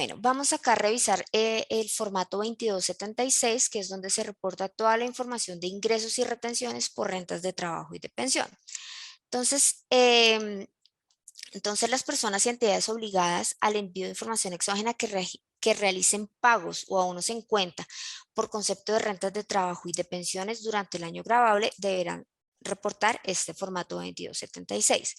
Bueno, vamos acá a revisar el formato 2276, que es donde se reporta toda la información de ingresos y retenciones por rentas de trabajo y de pensión. Entonces, las personas y entidades obligadas al envío de información exógena que realicen pagos o aún no se en cuenta por concepto de rentas de trabajo y de pensiones durante el año gravable deberán reportar este formato 2276.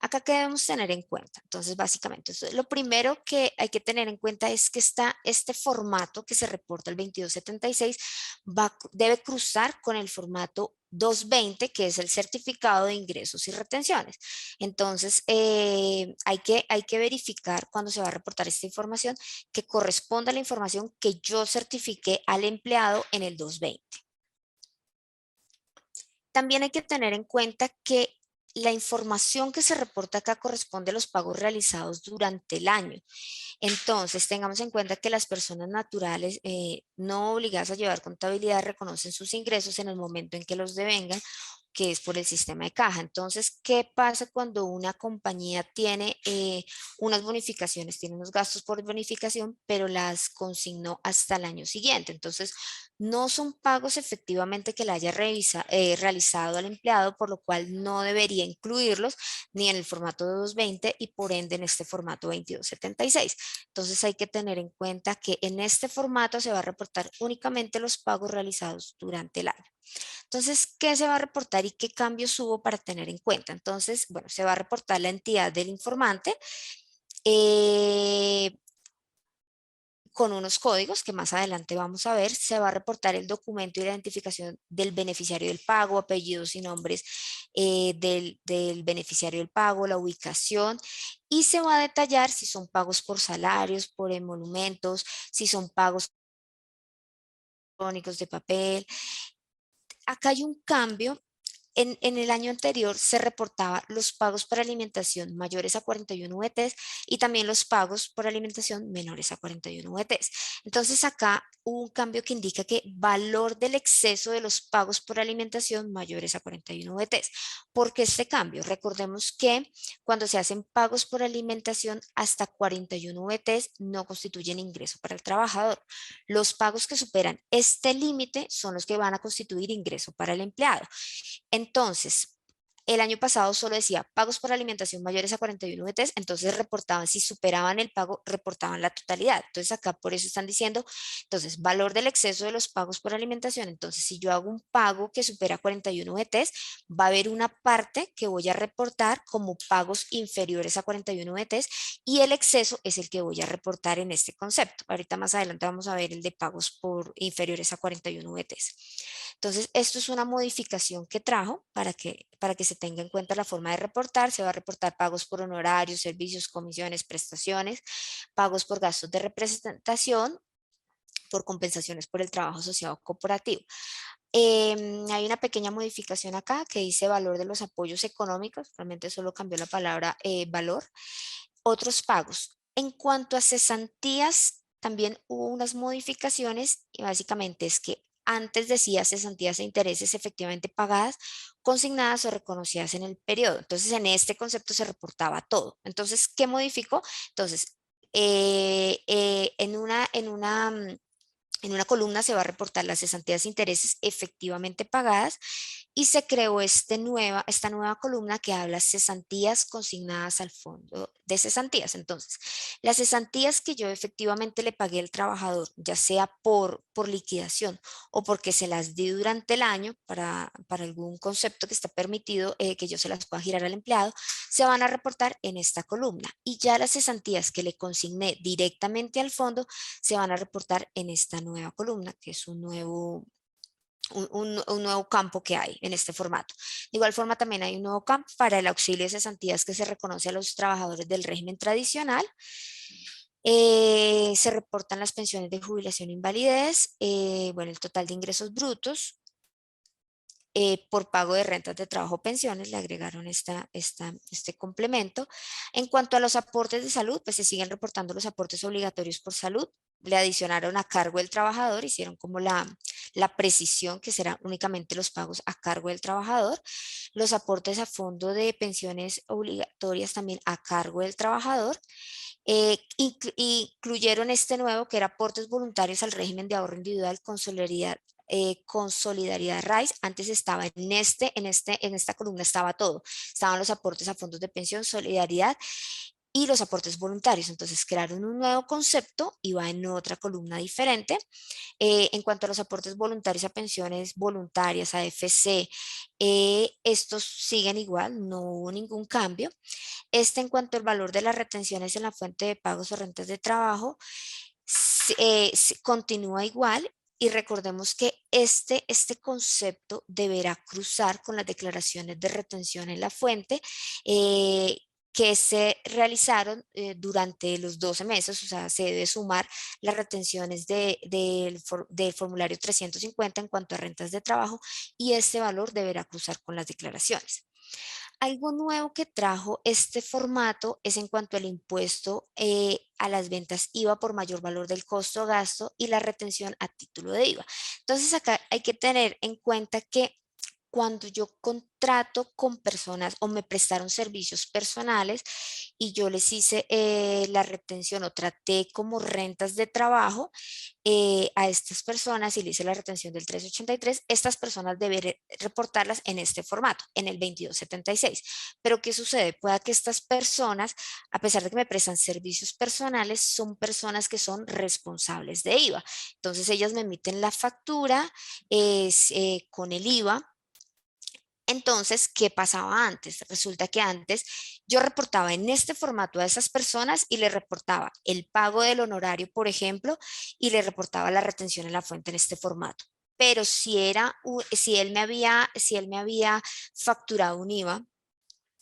Acá, ¿qué debemos tener en cuenta? Entonces, básicamente, lo primero que hay que tener en cuenta es que este formato que se reporta el 2276 debe cruzar con el formato 220, que es el certificado de ingresos y retenciones. Entonces, hay que verificar cuando se va a reportar esta información que corresponda a la información que yo certifiqué al empleado en el 220. También hay que tener en cuenta que la información que se reporta acá corresponde a los pagos realizados durante el año. Entonces, tengamos en cuenta que las personas naturales no obligadas a llevar contabilidad reconocen sus ingresos en el momento en que los devengan, que es por el sistema de caja. Entonces, ¿qué pasa cuando una compañía tiene unas bonificaciones, tiene unos gastos por bonificación, pero las consignó hasta el año siguiente? Entonces, no son pagos efectivamente que la haya realizado al empleado, por lo cual no debería incluirlos ni en el formato de 220 y por ende en este formato 2276. Entonces hay que tener en cuenta que en este formato se va a reportar únicamente los pagos realizados durante el año. Entonces, ¿qué se va a reportar y qué cambios hubo para tener en cuenta? Entonces, bueno, se va a reportar la entidad del informante, eh, con unos códigos que más adelante vamos a ver. Se va a reportar el documento de identificación del beneficiario del pago, apellidos y nombres del beneficiario del pago, la ubicación, y se va a detallar si son pagos por salarios, por emolumentos, si son pagos electrónicos de papel. Acá hay un cambio. En el año anterior se reportaba los pagos por alimentación mayores a 41 VTs y también los pagos por alimentación menores a 41 VTs. Entonces acá hubo un cambio que indica que valor del exceso de los pagos por alimentación mayores a 41 VTs. ¿Por qué este cambio? Recordemos que cuando se hacen pagos por alimentación hasta 41 VTs no constituyen ingreso para el trabajador. Los pagos que superan este límite son los que van a constituir ingreso para el empleado. Entonces, el año pasado solo decía pagos por alimentación mayores a 41 VTs, entonces reportaban, si superaban el pago, reportaban la totalidad. Entonces acá por eso están diciendo, entonces, valor del exceso de los pagos por alimentación. Entonces, si yo hago un pago que supera 41 VTs, va a haber una parte que voy a reportar como pagos inferiores a 41 VTs y el exceso es el que voy a reportar en este concepto. Ahorita más adelante vamos a ver el de pagos por inferiores a 41 VTs. Entonces, esto es una modificación que trajo para que se tenga en cuenta la forma de reportar. Se va a reportar pagos por honorarios, servicios, comisiones, prestaciones, pagos por gastos de representación, por compensaciones por el trabajo asociado cooperativo. Hay una pequeña modificación acá que dice valor de los apoyos económicos, realmente solo cambió la palabra valor. Otros pagos. En cuanto a cesantías, también hubo unas modificaciones y básicamente es que antes decía cesantías e intereses efectivamente pagadas, consignadas o reconocidas en el periodo. Entonces, en este concepto se reportaba todo. Entonces, ¿qué modificó? Entonces, en una columna se va a reportar las cesantías e intereses efectivamente pagadas y se creó esta nueva columna que habla cesantías consignadas al fondo de cesantías. Entonces, las cesantías que yo efectivamente le pagué al trabajador, ya sea por liquidación o porque se las di durante el año para algún concepto que está permitido que yo se las pueda girar al empleado, se van a reportar en esta columna. Y ya las cesantías que le consigné directamente al fondo se van a reportar en esta nueva columna, que es un nuevo campo que hay en este formato. De igual forma, también hay un nuevo campo para el auxilio de cesantías que se reconoce a los trabajadores del régimen tradicional. Se reportan las pensiones de jubilación e invalidez, bueno, el total de ingresos brutos, por pago de rentas de trabajo o pensiones, le agregaron este complemento. En cuanto a los aportes de salud, pues se siguen reportando los aportes obligatorios por salud, le adicionaron a cargo del trabajador, hicieron como la precisión que serán únicamente los pagos a cargo del trabajador, los aportes a fondo de pensiones obligatorias también a cargo del trabajador, Incluyeron este nuevo que era aportes voluntarios al régimen de ahorro individual con Solidaridad RAIS. Antes estaba en esta columna estaba todo. Estaban los aportes a fondos de pensión, solidaridad y los aportes voluntarios. Entonces crearon un nuevo concepto y va en otra columna diferente. En cuanto a los aportes voluntarios a pensiones voluntarias, a AFC, estos siguen igual, no hubo ningún cambio. En cuanto al valor de las retenciones en la fuente de pagos o rentas de trabajo, continúa igual. Y recordemos que este concepto deberá cruzar con las declaraciones de retención en la fuente eh, que se realizaron durante los 12 meses, o sea, se debe sumar las retenciones del formulario 350 en cuanto a rentas de trabajo y este valor deberá cruzar con las declaraciones. Algo nuevo que trajo este formato es en cuanto al impuesto a las ventas IVA por mayor valor del costo gasto y la retención a título de IVA. Entonces acá hay que tener en cuenta que cuando yo contrato con personas o me prestaron servicios personales y yo les hice la retención o traté como rentas de trabajo a estas personas y le hice la retención del 383, estas personas deben reportarlas en este formato, en el 2276. Pero ¿qué sucede? Pueda que estas personas, a pesar de que me prestan servicios personales, son personas que son responsables de IVA. Entonces ellas me emiten la factura con el IVA. Entonces, ¿qué pasaba antes? Resulta que antes yo reportaba en este formato a esas personas y le reportaba el pago del honorario, por ejemplo, y le reportaba la retención en la fuente en este formato. Pero si él me había facturado un IVA,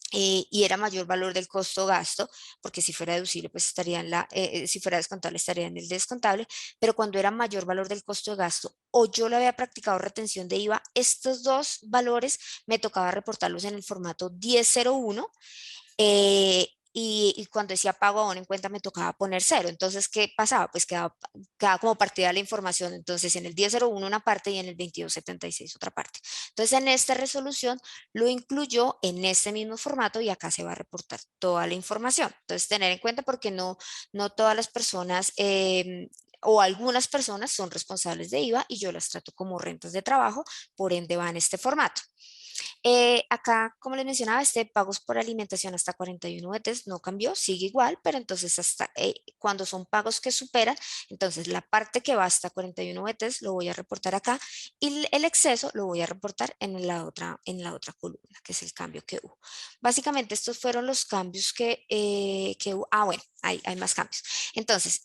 y era mayor valor del costo gasto, porque si fuera deducible, pues estaría si fuera descontable, estaría en el descontable, pero cuando era mayor valor del costo de gasto o yo le había practicado retención de IVA, estos dos valores me tocaba reportarlos en el formato 1001 y cuando decía pago aún en cuenta me tocaba poner cero. Entonces, ¿qué pasaba? Pues quedaba como partida la información. Entonces, en el 1001 una parte y en el 2276 otra parte. Entonces, en esta resolución lo incluyó en este mismo formato y acá se va a reportar toda la información. Entonces, tener en cuenta porque no todas las personas o algunas personas son responsables de IVA y yo las trato como rentas de trabajo, por ende va en este formato. Acá, como les mencionaba, pagos por alimentación hasta 41 UETs no cambió, sigue igual, pero entonces hasta cuando son pagos que superan, entonces la parte que va hasta 41 UETs lo voy a reportar acá y el exceso lo voy a reportar en la otra columna, que es el cambio que hubo. Básicamente estos fueron los cambios que hubo. Ah, bueno, hay más cambios. Entonces,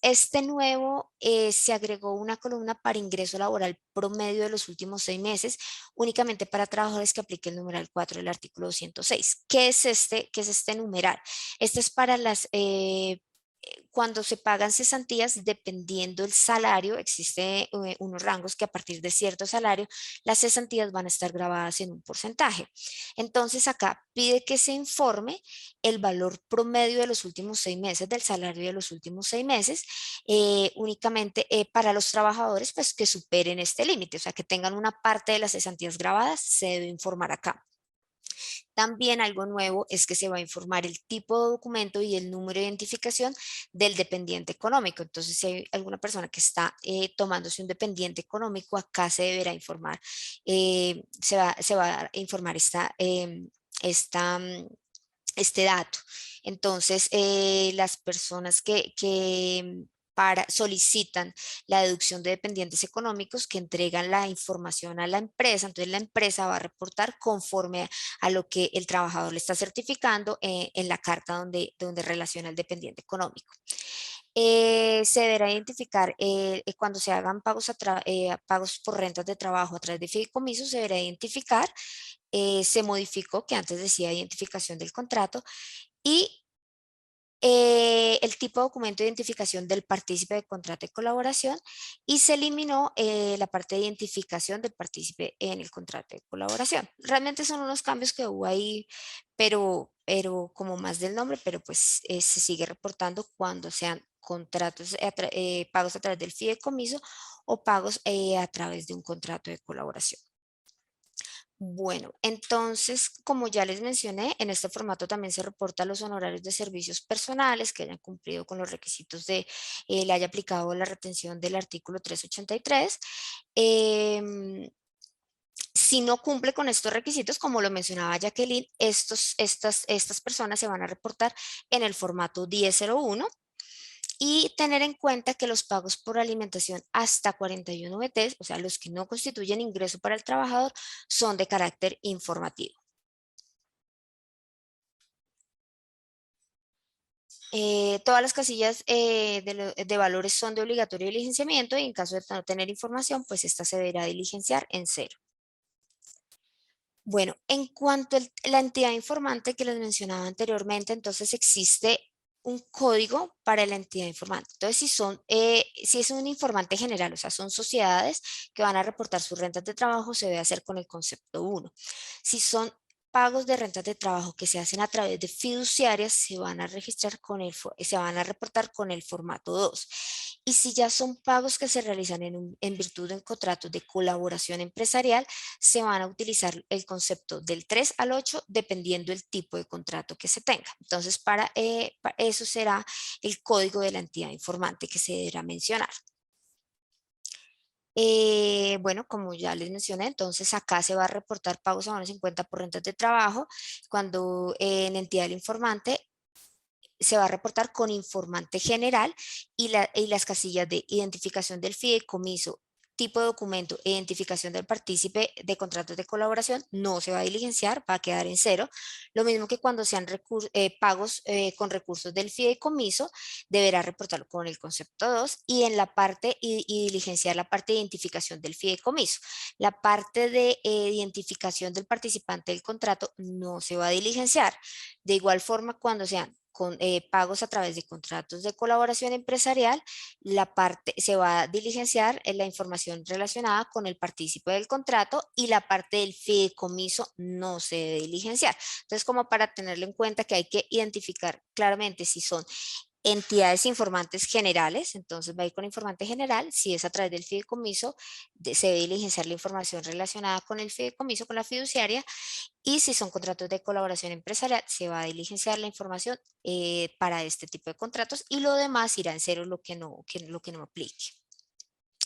se agregó una columna para ingreso laboral promedio de los últimos 6 meses únicamente para trabajadores que apliquen el numeral 4 del artículo 206. ¿Qué es este numeral? Este es para cuando se pagan cesantías, dependiendo el salario, existe unos rangos que a partir de cierto salario, las cesantías van a estar grabadas en un porcentaje. Entonces acá pide que se informe el valor promedio de los últimos 6 meses, del salario de los últimos 6 meses, únicamente para los trabajadores pues, que superen este límite, o sea, que tengan una parte de las cesantías grabadas, se debe informar acá. También algo nuevo es que se va a informar el tipo de documento y el número de identificación del dependiente económico. Entonces, si hay alguna persona que está tomándose un dependiente económico, acá se deberá informar, se va a informar esta, mm, este dato. Entonces, las personas solicitan la deducción de dependientes económicos que entregan la información a la empresa, entonces la empresa va a reportar conforme a lo que el trabajador le está certificando en la carta donde relaciona el dependiente económico. Se deberá identificar cuando se hagan pagos por rentas de trabajo a través de fideicomisos, se deberá identificar, se modificó que antes decía identificación del contrato y el tipo de documento de identificación del partícipe de contrato de colaboración y se eliminó la parte de identificación del partícipe en el contrato de colaboración. Realmente son unos cambios que hubo ahí, pero como más del nombre, pero pues se sigue reportando cuando sean contratos, pagos a través del fideicomiso o pagos a través de un contrato de colaboración. Bueno, entonces, como ya les mencioné, en este formato también se reportan los honorarios de servicios personales que hayan cumplido con los requisitos de, le haya aplicado la retención del artículo 383. Em, si no cumple con estos requisitos, como lo mencionaba Jacqueline, estas personas se van a reportar en el formato 1001 y tener en cuenta que los pagos por alimentación hasta 41 BTs, o sea, los que no constituyen ingreso para el trabajador, son de carácter informativo. Todas las casillas de valores son de obligatorio diligenciamiento y en caso de no tener información, pues esta se deberá diligenciar en cero. Bueno, en cuanto a la entidad informante que les mencionaba anteriormente, entonces existe un código para la entidad informante. Entonces, si es un informante general, o sea, son sociedades que van a reportar sus rentas de trabajo, se debe hacer con el concepto 1. Si son pagos de rentas de trabajo que se hacen a través de fiduciarias, se van a registrar se van a reportar con el formato 2. Y si ya son pagos que se realizan en virtud de un contrato de colaboración empresarial, se van a utilizar el concepto del 3 al 8 dependiendo del tipo de contrato que se tenga. Entonces, eso será el código de la entidad informante que se deberá mencionar. Bueno, como ya les mencioné, entonces acá se va a reportar pagos a bonos en cuenta por rentas de trabajo cuando en entidad del informante se va a reportar con informante general y las casillas de identificación del fideicomiso, tipo de documento e identificación del partícipe de contratos de colaboración no se va a diligenciar, va a quedar en cero. Lo mismo que cuando sean pagos con recursos del fideicomiso, deberá reportarlo con el concepto 2 y en la parte y diligenciar la parte de identificación del fideicomiso. La parte de identificación del participante del contrato no se va a diligenciar. De igual forma, cuando sean pagos a través de contratos de colaboración empresarial, se va a diligenciar la información relacionada con el partícipe del contrato y la parte del fideicomiso no se debe diligenciar. Entonces, como para tenerlo en cuenta que hay que identificar claramente si son entidades informantes generales, entonces va a ir con informante general, si es a través del fideicomiso, se debe diligenciar la información relacionada con el fideicomiso, con la fiduciaria, y si son contratos de colaboración empresarial, se va a diligenciar la información para este tipo de contratos y lo demás irá en cero lo que no aplique.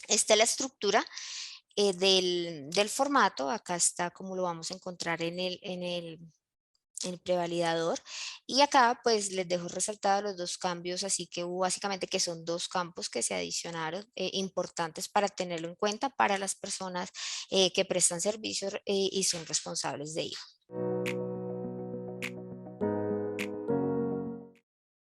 Esta es la estructura del formato. Acá está como lo vamos a encontrar en el prevalidador. Y acá pues les dejo resaltados los dos cambios, así que hubo básicamente que son dos campos que se adicionaron importantes para tenerlo en cuenta para las personas que prestan servicios y son responsables de ello.